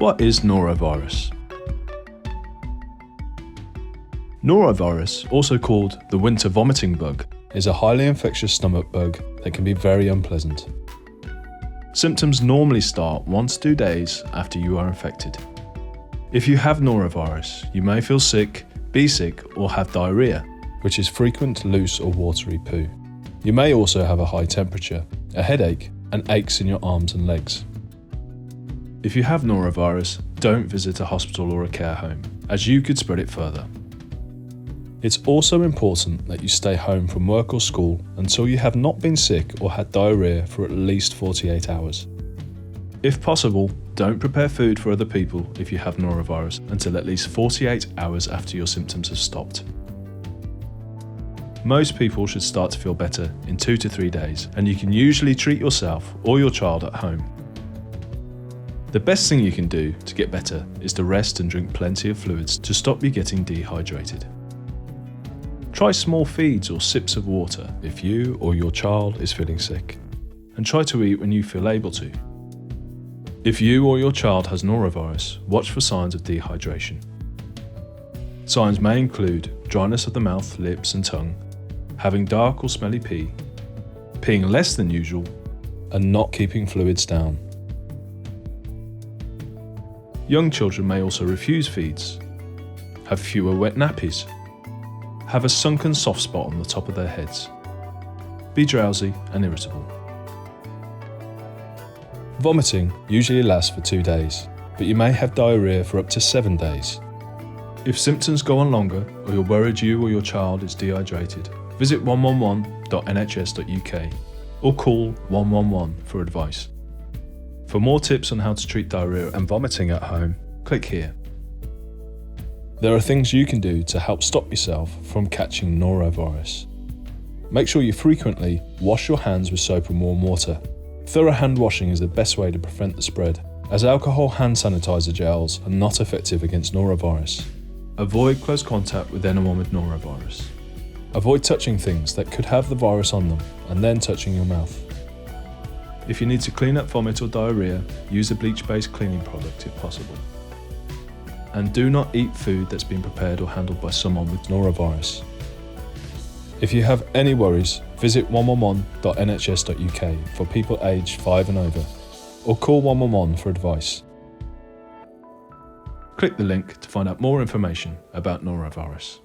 What is norovirus? Norovirus, also called the winter vomiting bug, is a highly infectious stomach bug that can be very unpleasant. Symptoms normally start 1 to 2 days after you are infected. If you have norovirus, you may feel sick, be sick, or have diarrhoea, which is frequent loose or watery poo. You may also have a high temperature, a headache, and aches in your arms and legs. If you have norovirus, don't visit a hospital or a care home, as you could spread it further. It's also important that you stay home from work or school until you have not been sick or had diarrhoea for at least 48 hours. If possible, don't prepare food for other people if you have norovirus until at least 48 hours after your symptoms have stopped. Most people should start to feel better in 2 to 3 days, and you can usually treat yourself or your child at home. The best thing you can do to get better is to rest and drink plenty of fluids to stop you getting dehydrated. Try small feeds or sips of water if you or your child is feeling sick, and try to eat when you feel able to. If you or your child has norovirus, watch for signs of dehydration. Signs may include dryness of the mouth, lips and tongue, having dark or smelly pee, peeing less than usual, and not keeping fluids down. Young children may also refuse feeds, have fewer wet nappies, have a sunken soft spot on the top of their heads, be drowsy and irritable. Vomiting usually lasts for 2 days, but you may have diarrhoea for up to 7 days. If symptoms go on longer, or you're worried you or your child is dehydrated, visit 111.nhs.uk or call 111 for advice. For more tips on how to treat diarrhoea and vomiting at home, click here. There are things you can do to help stop yourself from catching norovirus. Make sure you frequently wash your hands with soap and warm water. Thorough hand washing is the best way to prevent the spread, as alcohol hand sanitizer gels are not effective against norovirus. Avoid close contact with anyone with norovirus. Avoid touching things that could have the virus on them and then touching your mouth. If you need to clean up vomit or diarrhoea, use a bleach-based cleaning product if possible. And do not eat food that's been prepared or handled by someone with norovirus. If you have any worries, visit 111.nhs.uk for people aged 5 and over, or call 111 for advice. Click the link to find out more information about norovirus.